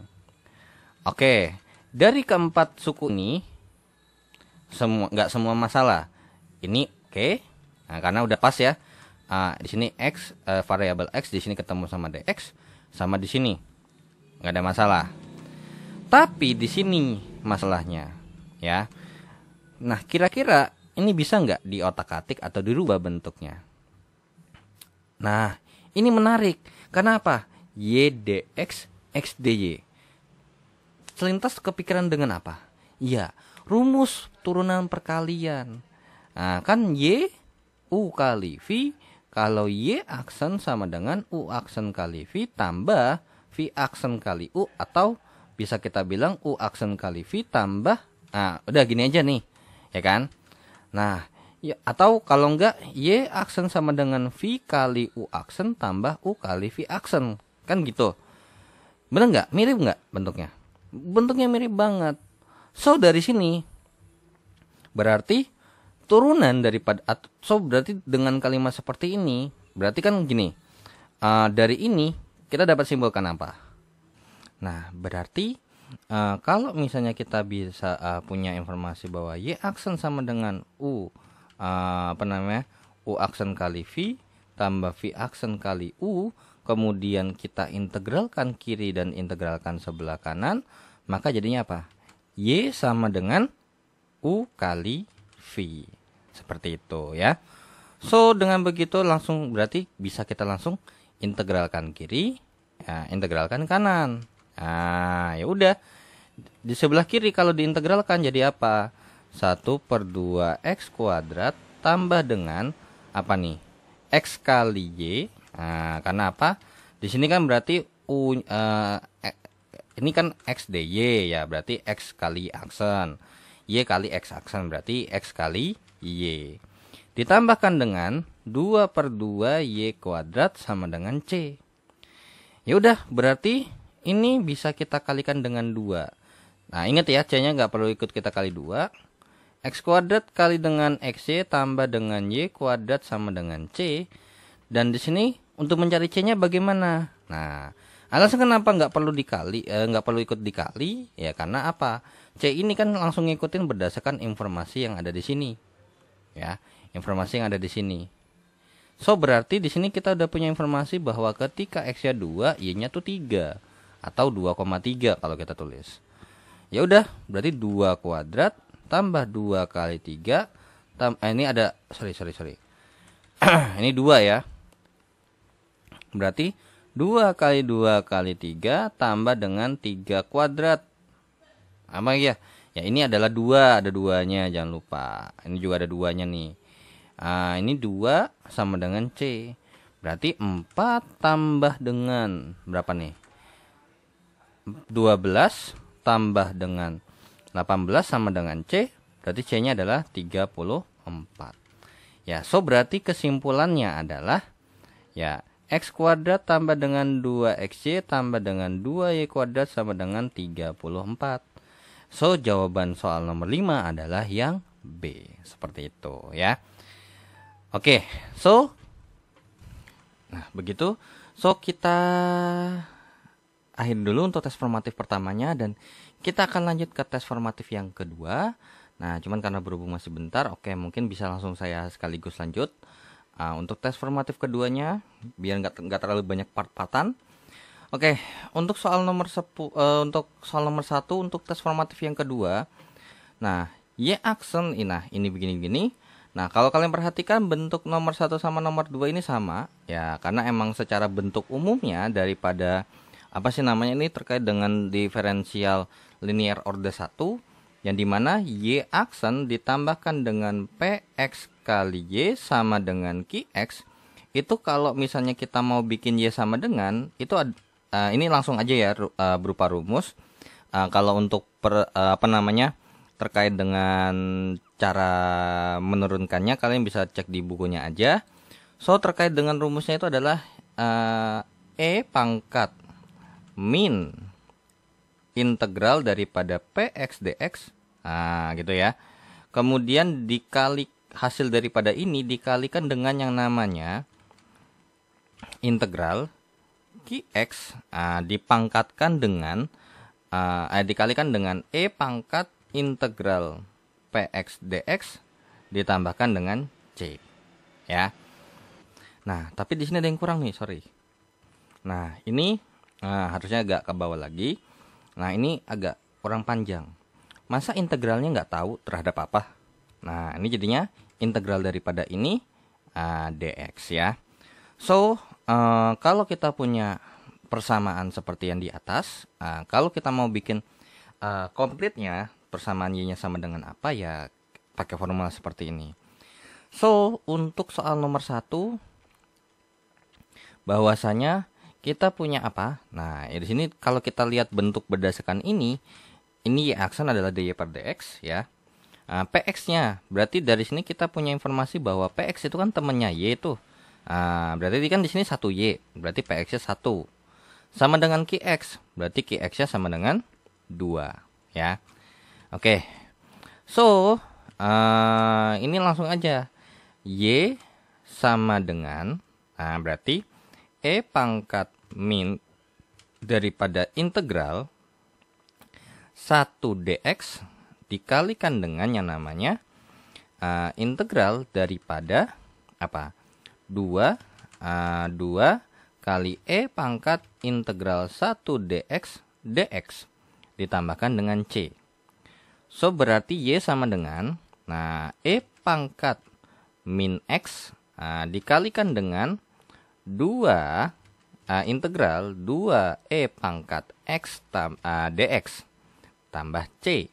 Oke, dari keempat suku ini nggak semua masalah. Ini oke. Nah, karena udah pas ya. Di sini x variabel x di sini ketemu sama dx, sama di sini nggak ada masalah. Tapi di sini masalahnya ya. Nah, kira-kira ini bisa nggak diotak-atik atau dirubah bentuknya? Nah, ini menarik. Kenapa? Y dx x dy. Selintas kepikiran dengan apa? Ya, rumus turunan perkalian. Nah, kan y u kali v. Kalau y aksen sama dengan u aksen kali v tambah v aksen kali u, atau bisa kita bilang u aksen kali v tambah. Nah, udah gini aja nih. Ya kan? Nah, ya, atau kalau enggak y aksen sama dengan v kali u aksen tambah u kali v aksen. Kan gitu. Bener nggak? Mirip nggak bentuknya? Bentuknya mirip banget. So dari sini berarti turunan daripada, so berarti dengan kalimat seperti ini berarti kan gini, dari ini kita dapat simpulkan apa? Nah berarti kalau misalnya kita bisa punya informasi bahwa y aksen sama dengan u u aksen kali v tambah v aksen kali u, kemudian kita integralkan kiri dan integralkan sebelah kanan, maka jadinya apa? Y sama dengan u kali v. Seperti itu ya. So dengan begitu langsung berarti bisa kita langsung integralkan kiri, ya, integralkan kanan. Nah, ya udah. Di sebelah kiri kalau diintegralkan jadi apa? 1/2 x kuadrat tambah dengan apa nih? X kali Y. Nah, karena apa? Di sini kan berarti ini kan X dy ya, berarti X kali aksen. Y kali X aksen berarti X kali Y. Ditambahkan dengan 2/2 Y kuadrat sama dengan C. Ya udah, berarti ini bisa kita kalikan dengan 2. Nah, ingat ya, C-nya nggak perlu ikut kita kali 2. X kuadrat kali dengan XY tambah dengan Y kuadrat sama dengan C. Dan di sini untuk mencari C-nya bagaimana? Nah, alasan kenapa nggak perlu dikali, nggak perlu ikut dikali, ya karena apa? C ini kan langsung ngikutin berdasarkan informasi yang ada di sini. Ya, informasi yang ada di sini. So, berarti di sini kita udah punya informasi bahwa ketika X-nya 2, Y-nya tuh 3 atau 2,3 kalau kita tulis. Ya udah, berarti 2 kuadrat tambah 2 kali 3 ini ada sorry. Ini 2 ya. Berarti 2 kali 2 kali 3 tambah dengan 3 kuadrat. Apa ya? Ya ini adalah 2, ada 2-nya, jangan lupa. Ini juga ada 2-nya nih. Ini 2 sama dengan C. Berarti 4 tambah dengan berapa nih? 12 tambah dengan 18 sama dengan C, berarti C-nya adalah 34. Ya, so berarti kesimpulannya adalah ya X kuadrat tambah dengan 2XY tambah dengan 2Y kuadrat sama dengan 34. So jawaban soal nomor 5 adalah yang B. Seperti itu ya. Oke, so nah begitu. So kita akhir dulu untuk tes formatif pertamanya dan kita akan lanjut ke tes formatif yang kedua. Nah, cuman karena berhubung masih bentar, oke mungkin bisa langsung saya sekaligus lanjut. Untuk tes formatif keduanya, biar nggak terlalu banyak part-partan. Oke, untuk soal nomor 1 untuk tes formatif yang kedua. Nah, Y aksen, ini begini-begini. Nah, kalau kalian perhatikan bentuk nomor 1 sama nomor 2 ini sama. Ya, karena emang secara bentuk umumnya daripada apa sih namanya ini terkait dengan diferensial linear order 1 yang dimana Y aksen ditambahkan dengan PX kali Y sama dengan QX. Itu kalau misalnya kita mau bikin Y sama dengan itu ini langsung aja ya berupa rumus. Kalau untuk terkait dengan cara menurunkannya kalian bisa cek di bukunya aja. So terkait dengan rumusnya itu adalah E pangkat min integral daripada PX dx, gitu ya. Kemudian dikali hasil daripada ini dikalikan dengan yang namanya integral QX, dipangkatkan dengan dikalikan dengan E pangkat integral PX dx ditambahkan dengan C, ya. Nah, tapi di sini ada yang kurang nih, sorry. Nah, ini harusnya agak ke bawah lagi. Nah, ini agak kurang panjang. Masa integralnya nggak tahu terhadap apa? Nah, ini jadinya integral daripada ini dx ya. So, kalau kita punya persamaan seperti yang di atas, kalau kita mau bikin komplitnya, persamaan y-nya sama dengan apa ya pakai formula seperti ini. So, untuk soal nomor 1, bahwasanya kita punya apa? Nah, di sini kalau kita lihat bentuk berdasarkan ini y aksen adalah dy per dx ya. PX-nya berarti dari sini kita punya informasi bahwa PX itu kan temannya y tuh. Berarti kan di sini 1y, berarti PX-nya 1. Sama dengan QX, berarti QX-nya sama dengan 2 ya. Oke. So, ini langsung aja. Y sama dengan berarti E pangkat min daripada integral 1 dx dikalikan dengan yang namanya integral daripada apa? 2 kali E pangkat integral 1 dx dx ditambahkan dengan C. So berarti Y sama dengan E pangkat min X dikalikan dengan 2 integral 2e pangkat x dx tambah c.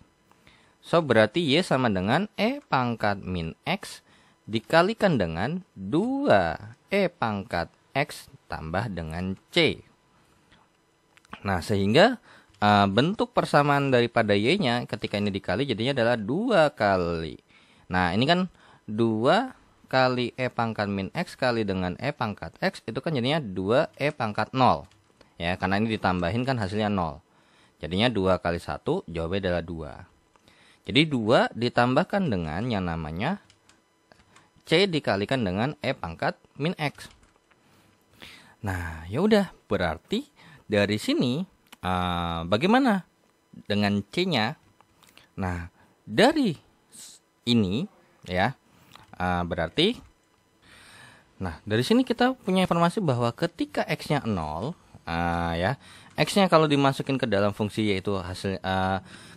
So berarti y sama dengan e pangkat min x dikalikan dengan 2e pangkat x tambah dengan c. Nah, sehingga bentuk persamaan daripada y-nya ketika ini dikali jadinya adalah 2 kali. Nah, ini kan 2 kali e pangkat min x kali dengan e pangkat x itu kan jadinya 2e pangkat 0. Ya, karena ini ditambahin kan hasilnya 0. Jadinya 2 kali 1 jawabnya adalah 2. Jadi 2 ditambahkan dengan yang namanya c dikalikan dengan e pangkat min x. Nah, ya udah, berarti dari sini bagaimana dengan c-nya? Nah, dari ini ya, berarti dari sini kita punya informasi bahwa ketika x-nya 0, ya, x-nya kalau dimasukin ke dalam fungsi y itu hasil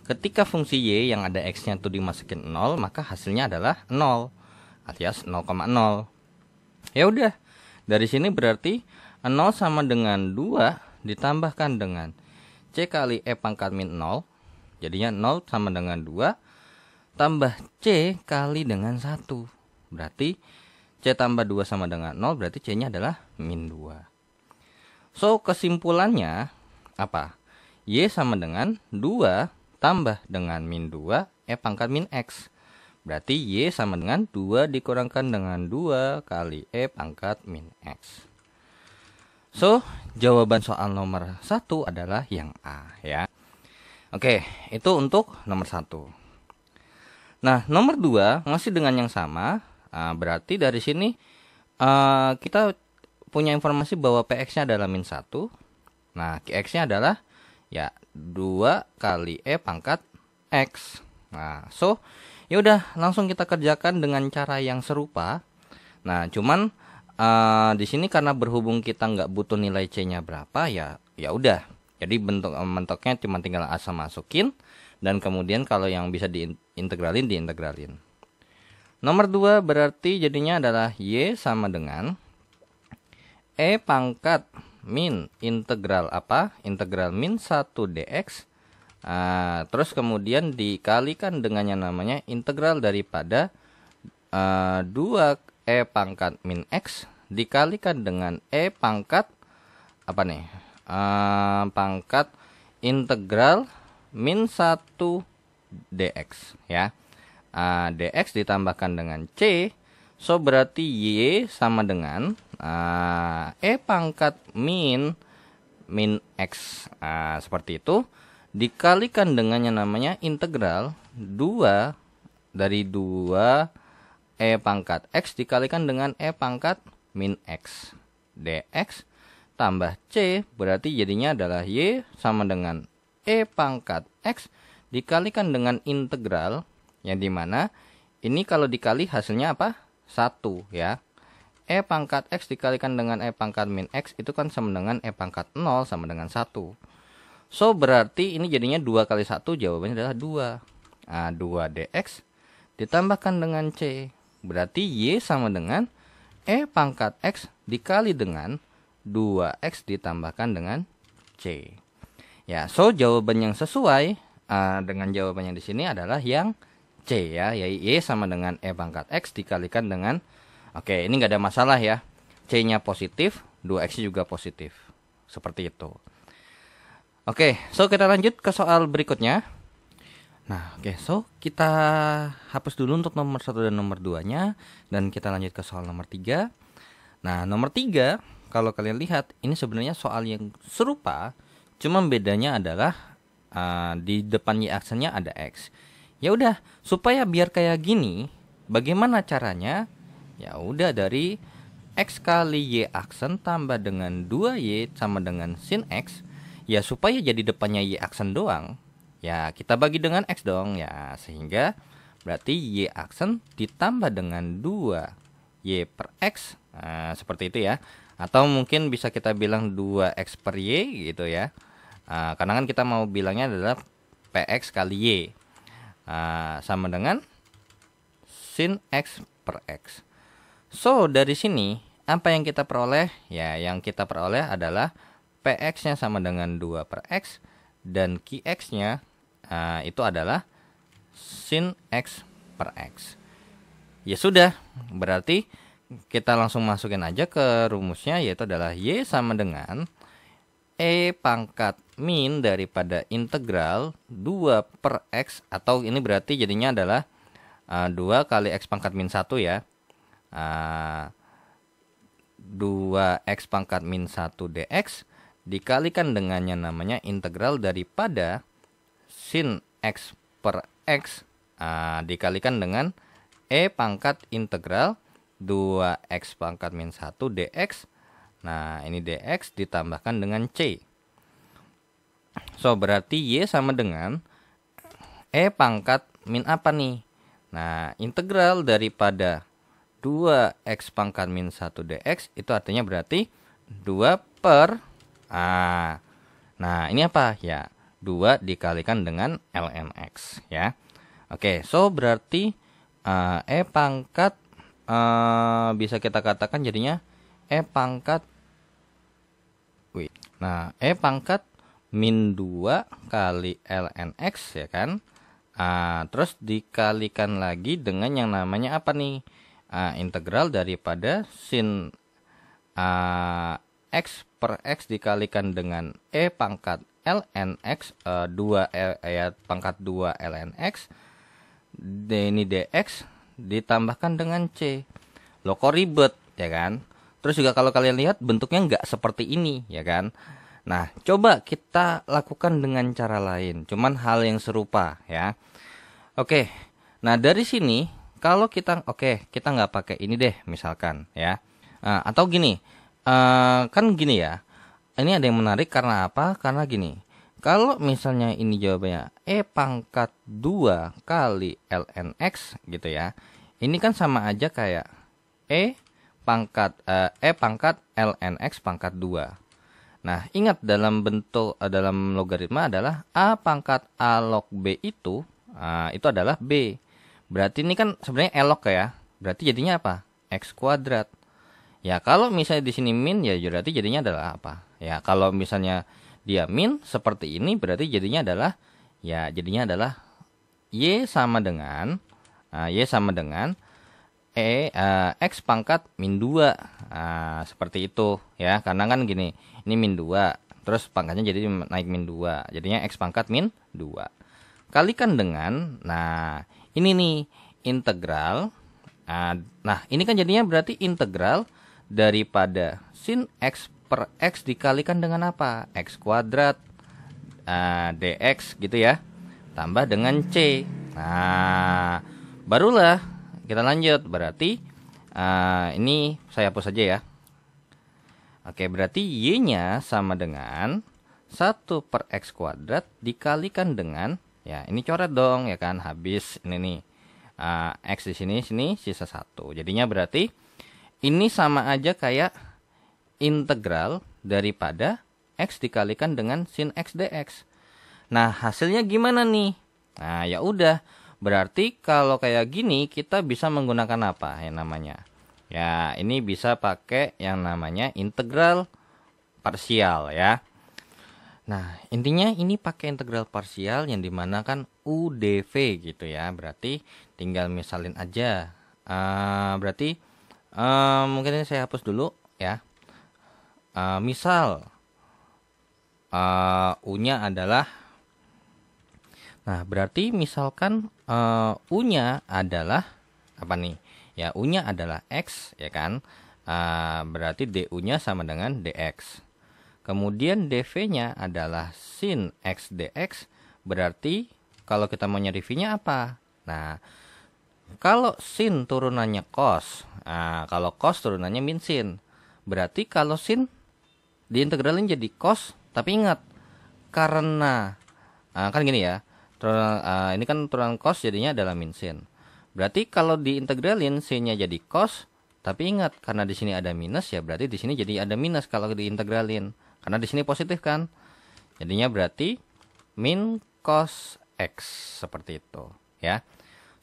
ketika fungsi y yang ada x-nya itu dimasukin 0, maka hasilnya adalah 0 alias 0,0. Ya udah, dari sini berarti 0 sama dengan 2 ditambahkan dengan c kali e pangkat min 0. Jadinya 0 sama dengan 2 tambah c kali dengan 1. Berarti c tambah 2 sama dengan 0, berarti c-nya adalah min 2. So, kesimpulannya apa? Y sama dengan 2 tambah dengan min 2 e pangkat min x. Berarti y sama dengan 2 dikurangkan dengan 2 kali e pangkat min x. So, jawaban soal nomor 1 adalah yang A ya. Oke, itu untuk nomor 1. Nah, nomor 2 masih dengan yang sama. Berarti dari sini kita punya informasi bahwa px-nya adalah min 1. Nah, qx-nya adalah ya 2 kali e pangkat x. Nah, so ya udah, langsung kita kerjakan dengan cara yang serupa. Nah, cuman di sini karena berhubung kita nggak butuh nilai c-nya berapa, ya udah. Jadi bentuknya cuma tinggal asal masukin dan kemudian kalau yang bisa diintegralin. Nomor 2 berarti jadinya adalah y sama dengan e pangkat min integral apa? Integral min 1 dx. Terus kemudian dikalikan dengan yang namanya integral daripada 2 e pangkat min x dikalikan dengan e pangkat apa nih? Pangkat integral min 1 dx ya. Dx ditambahkan dengan c. So berarti y sama dengan e pangkat min x seperti itu dikalikan dengan yang namanya integral 2 dari 2 e pangkat x dikalikan dengan e pangkat min x dx tambah c, berarti jadinya adalah y sama dengan e pangkat x dikalikan dengan integral yang dimana ini kalau dikali hasilnya apa? 1 ya. E pangkat x dikalikan dengan e pangkat min x itu kan sama dengan e pangkat 0 sama dengan 1. So berarti ini jadinya 2 kali 1 jawabannya adalah 2. 2 dx ditambahkan dengan c. Berarti y sama dengan e pangkat x dikali dengan 2x ditambahkan dengan c. Ya, so jawaban yang sesuai dengan jawaban yang di sini adalah yang c ya, y sama dengan e pangkat x dikalikan dengan oke, ini nggak ada masalah ya. C-nya positif, 2x juga positif. Seperti itu. Oke, so kita lanjut ke soal berikutnya. Nah, oke, so kita hapus dulu untuk nomor 1 dan nomor 2-nya dan kita lanjut ke soal nomor 3. Nah, nomor 3 kalau kalian lihat ini sebenarnya soal yang serupa, cuma bedanya adalah di depan y aksennya ada x. Ya udah, supaya biar kayak gini, bagaimana caranya? Ya udah, dari x kali y aksen tambah dengan 2y sama dengan sin x. Ya supaya jadi depannya y aksen doang, ya kita bagi dengan x dong ya, sehingga berarti y aksen ditambah dengan 2y per x. Seperti itu ya. Atau mungkin bisa kita bilang 2x per y gitu ya. Karena kan kita mau bilangnya adalah px kali y. Sama dengan sin x per x. So, dari sini apa yang kita peroleh? Ya, yang kita peroleh adalah Px-nya sama dengan 2 per X dan Qx-nya itu adalah sin X per X. Ya sudah, berarti kita langsung masukin aja ke rumusnya, yaitu adalah Y sama dengan E pangkat min daripada integral 2 per X, atau ini berarti jadinya adalah 2 kali X pangkat min 1 ya. 2x pangkat min 1 dx dikalikan dengan yang namanya integral daripada sin X per X dikalikan dengan E pangkat integral 2x pangkat min 1 dx. Nah, ini dx ditambahkan dengan C. So, berarti Y sama dengan E pangkat min apa nih? Nah, integral daripada 2x pangkat min 1 dx itu artinya berarti 2 per nah, ini apa? Ya, 2 dikalikan dengan ln x ya. Oke, so berarti E pangkat bisa kita katakan jadinya E pangkat E pangkat min 2 kali ln x ya kan. Terus dikalikan lagi dengan yang namanya apa nih? Integral daripada sin X per X dikalikan dengan E pangkat ln X 2 ya, pangkat 2 ln X ini dx ditambahkan dengan C. Loh, kok ribet ya kan? Terus juga kalau kalian lihat bentuknya nggak seperti ini ya kan? Nah, coba kita lakukan dengan cara lain, cuman hal yang serupa ya. Oke, nah dari sini kalau kita kita nggak pakai ini deh misalkan ya, atau gini, kan gini ya, ini ada yang menarik karena apa? Karena gini, kalau misalnya ini jawabannya E pangkat 2 kali ln X gitu ya, ini kan sama aja kayak E pangkat ln X pangkat 2. Nah, ingat dalam bentuk dalam logaritma adalah A pangkat A log B itu adalah B. Berarti ini kan sebenarnya elok ya. Berarti jadinya apa? X kuadrat. Ya, kalau misalnya di sini min ya berarti jadinya adalah apa? Ya, kalau misalnya dia min seperti ini berarti jadinya adalah Y sama dengan X pangkat min 2. Seperti itu ya. Karena kan gini, ini min 2. Terus pangkatnya jadi naik min 2. Jadinya X pangkat min 2. Kalikan dengan, nah ini nih integral. Nah, ini kan jadinya berarti integral daripada sin X per X dikalikan dengan apa? X kuadrat dx gitu ya. Tambah dengan C. Nah, barulah kita lanjut. Berarti ini saya hapus saja ya. Oke, berarti Y-nya sama dengan 1 per X kuadrat dikalikan dengan, ya ini coret dong ya kan, habis ini nih X di sini sisa 1. Jadinya berarti ini sama aja kayak integral daripada X dikalikan dengan sin X dx. Nah, hasilnya gimana nih? Nah, ya udah, berarti kalau kayak gini kita bisa menggunakan apa yang namanya? Ya, ini bisa pakai yang namanya integral parsial ya. Nah, intinya ini pakai integral parsial yang dimana kan UdV gitu ya. Berarti tinggal misalin aja. Berarti mungkin ini saya hapus dulu ya. Misal U-nya adalah, nah berarti misalkan U-nya adalah apa nih? Ya, U-nya adalah X ya kan. Berarti DU-nya sama dengan DX. Kemudian dv-nya adalah sin X dx. Berarti kalau kita mau nyari V-nya apa? Nah, kalau sin turunannya cos. Kalau cos turunannya min sin. Berarti kalau sin diintegralin jadi cos. Tapi ingat, karena kan gini ya. Ini kan turunan cos jadinya adalah min sin. Berarti kalau diintegralin sin-nya jadi cos. Tapi ingat, karena di sini ada minus ya berarti di sini jadi ada minus kalau diintegralin. Karena di sini positif kan. Jadinya berarti min cos X seperti itu ya.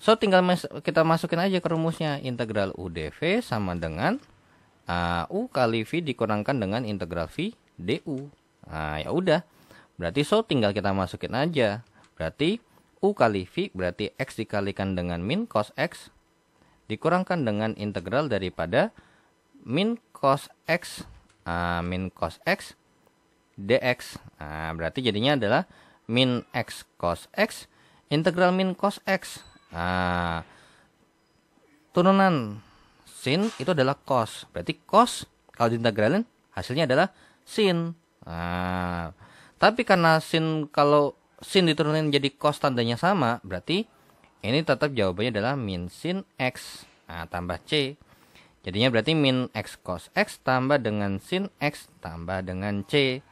So tinggal kita masukin aja ke rumusnya. Integral U dV sama dengan U kali V dikurangkan dengan integral V du. Nah, ya udah. Berarti so tinggal kita masukin aja. Berarti U kali V berarti X dikalikan dengan min cos X dikurangkan dengan integral daripada min cos X dx. Nah, berarti jadinya adalah min X cos X integral min cos X. Nah, turunan sin itu adalah cos. Berarti cos kalau diintegralin hasilnya adalah sin. Nah, tapi karena sin, kalau sin diturunin jadi cos tandanya sama, berarti ini tetap jawabannya adalah min sin X. Nah, tambah C. Jadinya berarti min X cos X tambah dengan sin X tambah dengan C.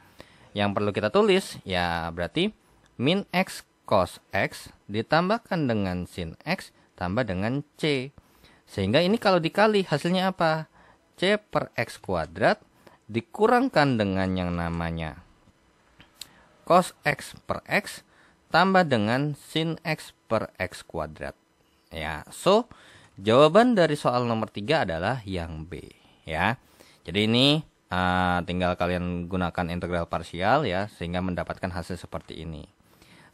Yang perlu kita tulis ya berarti min X cos X ditambahkan dengan sin X tambah dengan C. Sehingga ini kalau dikali hasilnya apa? C per X kuadrat dikurangkan dengan yang namanya cos X per X tambah dengan sin X per X kuadrat. Ya, so jawaban dari soal nomor 3 adalah yang B. Ya, jadi ini tinggal kalian gunakan integral parsial ya, sehingga mendapatkan hasil seperti ini.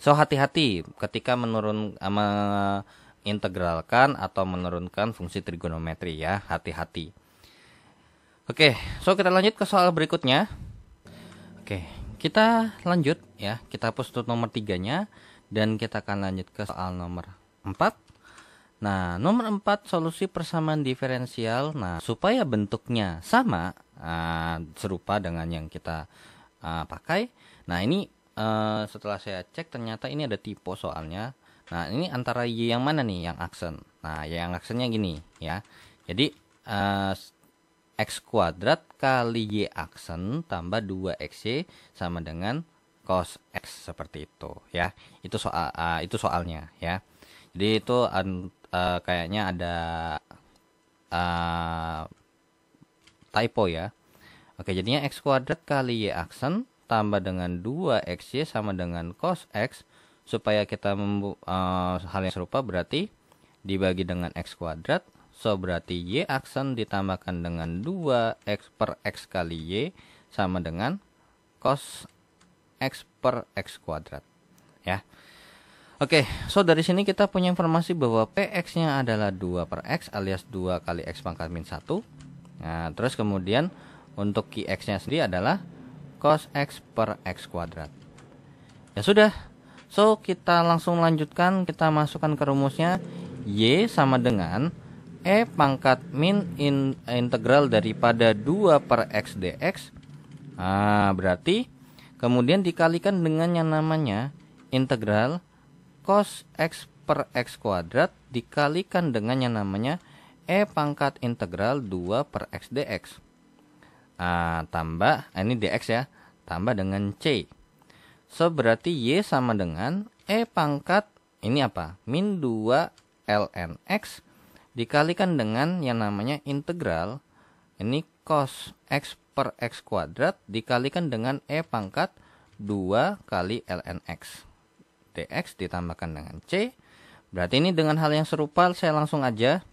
So hati-hati ketika mengintegralkan atau menurunkan fungsi trigonometri ya, hati-hati. Oke, so kita lanjut ke soal berikutnya. Oke, kita lanjut ya, kita hapus untuk nomor 3-nya dan kita akan lanjut ke soal nomor 4. Nah, nomor 4 solusi persamaan diferensial. Nah, supaya bentuknya sama, serupa dengan yang kita pakai. Nah, ini setelah saya cek ternyata ini ada typo soalnya. Nah, ini antara Y yang mana nih yang aksen? Nah, yang aksennya gini ya. Jadi X kuadrat kali Y aksen tambah 2XY sama dengan cos X, seperti itu ya. Itu soalnya ya. Jadi itu kayaknya ada typo ya. Oke, jadinya X kuadrat kali Y aksen tambah dengan 2XY sama dengan cos X. Supaya kita hal yang serupa berarti dibagi dengan X kuadrat. So berarti Y aksen ditambahkan dengan 2X per X kali Y sama dengan cos X per X kuadrat ya. Oke, so dari sini kita punya informasi bahwa PX nya adalah 2 per X alias 2 kali X pangkat min 1. Nah, terus kemudian untuk QX nya sendiri adalah cos X per X kuadrat. Ya sudah, so kita langsung lanjutkan, kita masukkan ke rumusnya. Y sama dengan E pangkat min integral daripada 2 per X dx. Nah, berarti kemudian dikalikan dengan yang namanya integral cos X per X kuadrat dikalikan dengan yang namanya E pangkat integral 2 per X dx. Tambah, ini dx ya, tambah dengan C. So berarti Y sama dengan E pangkat, ini apa? Min 2 ln X dikalikan dengan yang namanya integral ini cos X per X kuadrat dikalikan dengan E pangkat 2 kali ln X dx ditambahkan dengan C. Berarti ini dengan hal yang serupa, saya langsung aja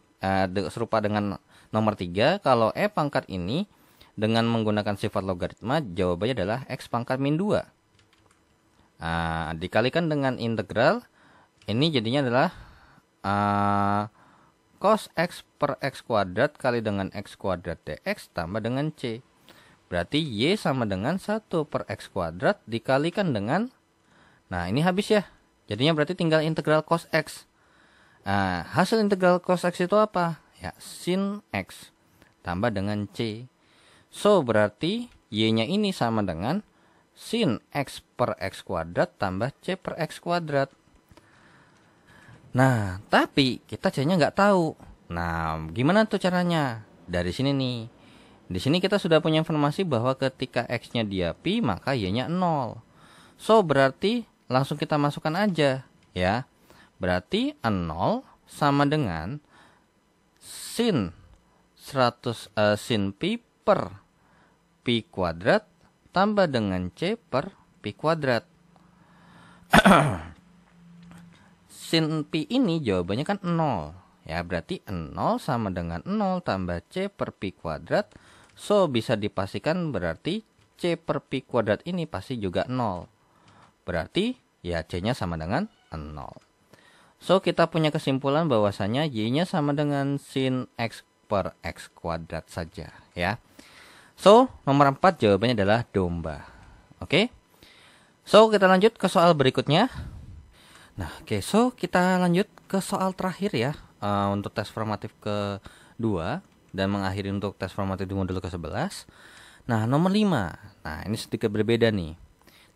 serupa dengan nomor 3. Kalau E pangkat ini dengan menggunakan sifat logaritma, jawabannya adalah X pangkat min 2. Dikalikan dengan integral, ini jadinya adalah cos X per X kuadrat kali dengan X kuadrat dx tambah dengan C. Berarti Y sama dengan 1 per X kuadrat dikalikan dengan, nah ini habis ya. Jadinya berarti tinggal integral cos X. Hasil integral cos X itu apa? Ya, sin X tambah dengan C. So berarti Y-nya ini sama dengan sin X per X kuadrat tambah C per X kuadrat. Nah, tapi kita C-nya nggak tahu. Nah, gimana tuh caranya? Dari sini nih. Di sini kita sudah punya informasi bahwa ketika X-nya dia pi, maka Y-nya 0. So, berarti langsung kita masukkan aja. Ya, berarti 0 sama dengan sin 100 sin pi per pi kuadrat tambah dengan C per pi kuadrat. sin pi ini jawabannya kan 0. Ya, berarti 0 sama dengan 0 tambah C per pi kuadrat. So, bisa dipastikan berarti C per pi kuadrat ini pasti juga 0. Berarti ya C-nya sama dengan 0. So, kita punya kesimpulan bahwasanya Y-nya sama dengan sin X per X kuadrat saja ya. So, nomor 4 jawabannya adalah domba. Oke. So, kita lanjut ke soal berikutnya. Nah, oke, so kita lanjut ke soal terakhir ya. Untuk tes formatif kedua dan mengakhiri untuk tes formatif di modul ke-11. Nah, nomor 5. Nah, ini sedikit berbeda nih.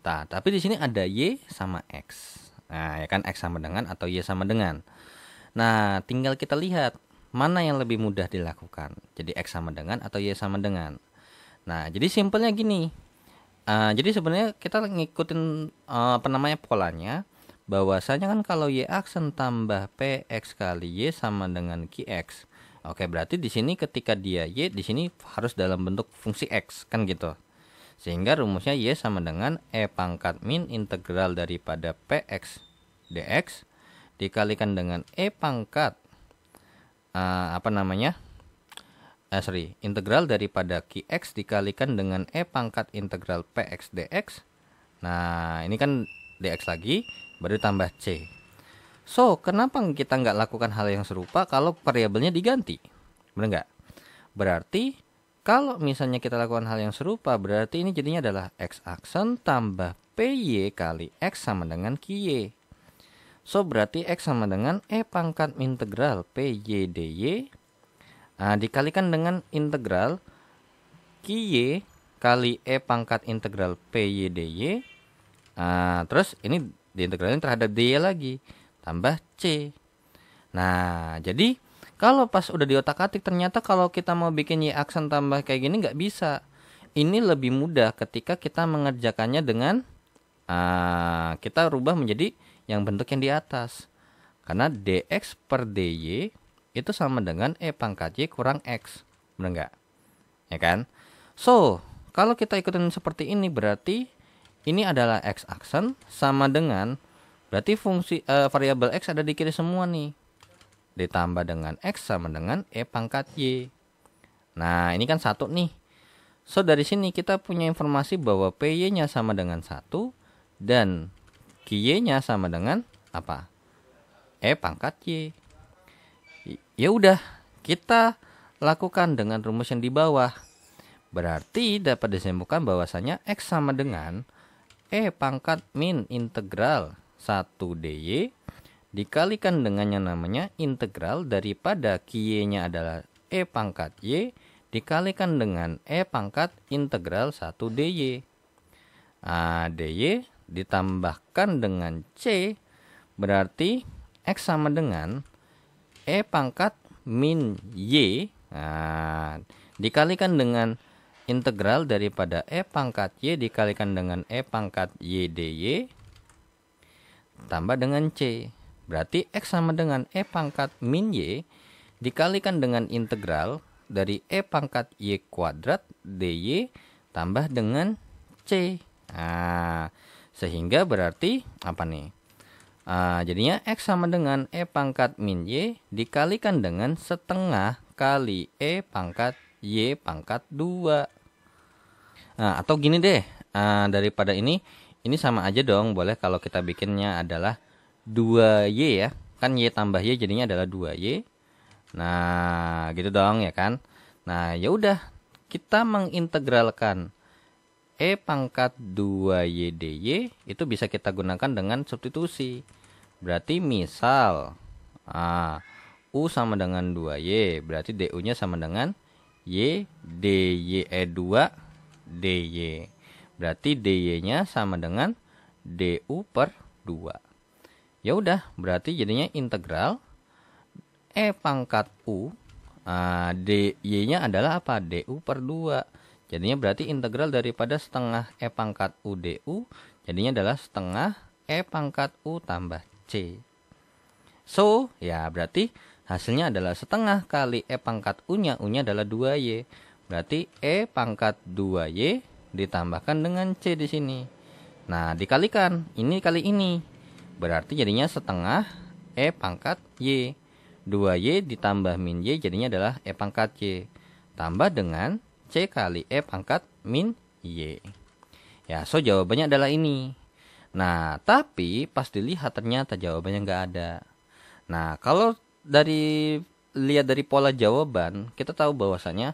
Nah, tapi di sini ada Y sama X. Nah, ya kan X sama dengan atau Y sama dengan. Nah, tinggal kita lihat mana yang lebih mudah dilakukan. Jadi X sama dengan atau Y sama dengan. Nah, jadi simpelnya gini. Jadi sebenarnya kita ngikutin polanya. Bahwasanya kan kalau Y aksen tambah PX kali Y sama dengan QX. Oke, berarti di sini ketika dia Y di sini harus dalam bentuk fungsi X kan gitu. Sehingga rumusnya Y sama dengan E pangkat min integral daripada PX dx dikalikan dengan E pangkat integral daripada QX dikalikan dengan E pangkat integral PX dx. Nah, ini kan dx lagi baru tambah C. So, kenapa kita nggak lakukan hal yang serupa kalau variabelnya diganti? Benar nggak? Berarti kalau misalnya kita lakukan hal yang serupa, berarti ini jadinya adalah X aksen tambah PY kali X sama dengan QY. So, berarti X sama dengan E pangkat integral PY dy dikalikan dengan integral QY kali E pangkat integral PY dy. Terus ini diintegralin terhadap dy lagi tambah C. Nah, jadi kalau pas udah diotak-atik ternyata kalau kita mau bikin Y aksen tambah kayak gini nggak bisa. Ini lebih mudah ketika kita mengerjakannya dengan kita rubah menjadi yang bentuk yang di atas. Karena dx per dy itu sama dengan E pangkat Y kurang X. Benar nggak? Ya kan? So, kalau kita ikutin seperti ini berarti ini adalah X aksen sama dengan berarti fungsi variabel X ada di kiri semua nih. Ditambah dengan X sama dengan E pangkat Y. Nah, ini kan 1 nih. So, dari sini kita punya informasi bahwa PY-nya sama dengan 1 dan QY-nya sama dengan apa? E pangkat Y. Ya udah, kita lakukan dengan rumus yang di bawah. Berarti dapat disimpulkan bahwasanya X sama dengan E pangkat min integral 1 dy dikalikan dengan yang namanya integral daripada QY-nya adalah E pangkat Y dikalikan dengan E pangkat integral 1 dy. Dy ditambahkan dengan C berarti X sama dengan E pangkat min Y dikalikan dengan integral daripada E pangkat Y dikalikan dengan E pangkat Y dy tambah dengan C. Berarti X sama dengan E pangkat min Y dikalikan dengan integral dari E pangkat Y kuadrat dy tambah dengan C. Sehingga berarti apa nih? Jadinya X sama dengan E pangkat min Y dikalikan dengan setengah kali E pangkat Y pangkat 2. Atau gini deh, daripada ini sama aja dong. Boleh kalau kita bikinnya adalah 2Y ya. Kan Y tambah Y jadinya adalah 2Y. Nah, gitu dong ya kan. Nah, ya udah kita mengintegralkan E pangkat 2Y dy itu bisa kita gunakan dengan substitusi. Berarti misal U sama dengan 2Y, berarti DU-nya sama dengan Y dy 2 dy. Berarti dy-nya sama dengan du per 2. Ya udah, berarti jadinya integral E pangkat U dy-nya adalah apa? Du per 2. Jadinya berarti integral daripada setengah E pangkat U du jadinya adalah setengah E pangkat U tambah C. So, ya berarti hasilnya adalah setengah kali E pangkat U-nya adalah 2Y. Berarti E pangkat 2Y ditambahkan dengan C di sini. Nah, dikalikan ini kali ini. Berarti jadinya setengah E pangkat Y. 2Y ditambah min Y jadinya adalah E pangkat Y. Tambah dengan C kali E pangkat min Y. Ya, so jawabannya adalah ini. Nah, tapi pas dilihat ternyata jawabannya nggak ada. Nah, kalau lihat dari pola jawaban, kita tahu bahwasanya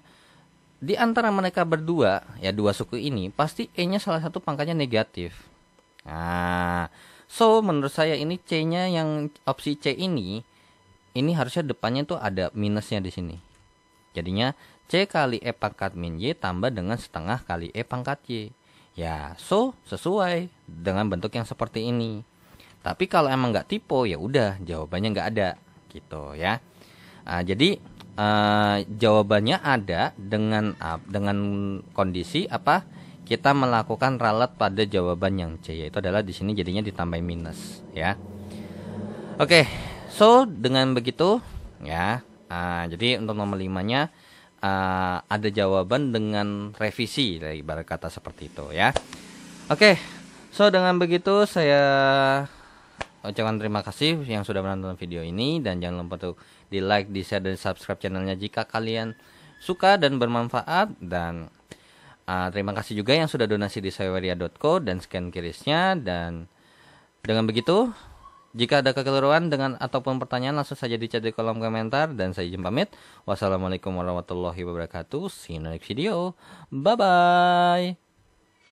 di antara mereka berdua, ya dua suku ini, pasti E-nya salah satu pangkatnya negatif. Nah, so menurut saya ini C-nya yang opsi C ini harusnya depannya tuh ada minusnya di sini. Jadinya C kali E pangkat min Y tambah dengan setengah kali E pangkat Y. Ya, so sesuai dengan bentuk yang seperti ini. Tapi kalau emang nggak tipe, ya udah jawabannya nggak ada, gitu ya. Jadi jawabannya ada dengan kondisi apa? Kita melakukan ralat pada jawaban yang C, yaitu adalah di sini jadinya ditambah minus, ya. Oke, so dengan begitu, ya. Jadi untuk nomor 5-nya ada jawaban dengan revisi, dari ibarat kata seperti itu, ya. Oke, so dengan begitu saya ucapkan terima kasih yang sudah menonton video ini, dan jangan lupa untuk di like, di share, dan subscribe channelnya jika kalian suka dan bermanfaat. Dan terima kasih juga yang sudah donasi di saweria.co dan scan kirisnya. Dan dengan begitu, jika ada kekeliruan dengan ataupun pertanyaan, langsung saja di chat di kolom komentar, dan saya izin pamit. Wassalamualaikum warahmatullahi wabarakatuh. See you in the next video. Bye bye.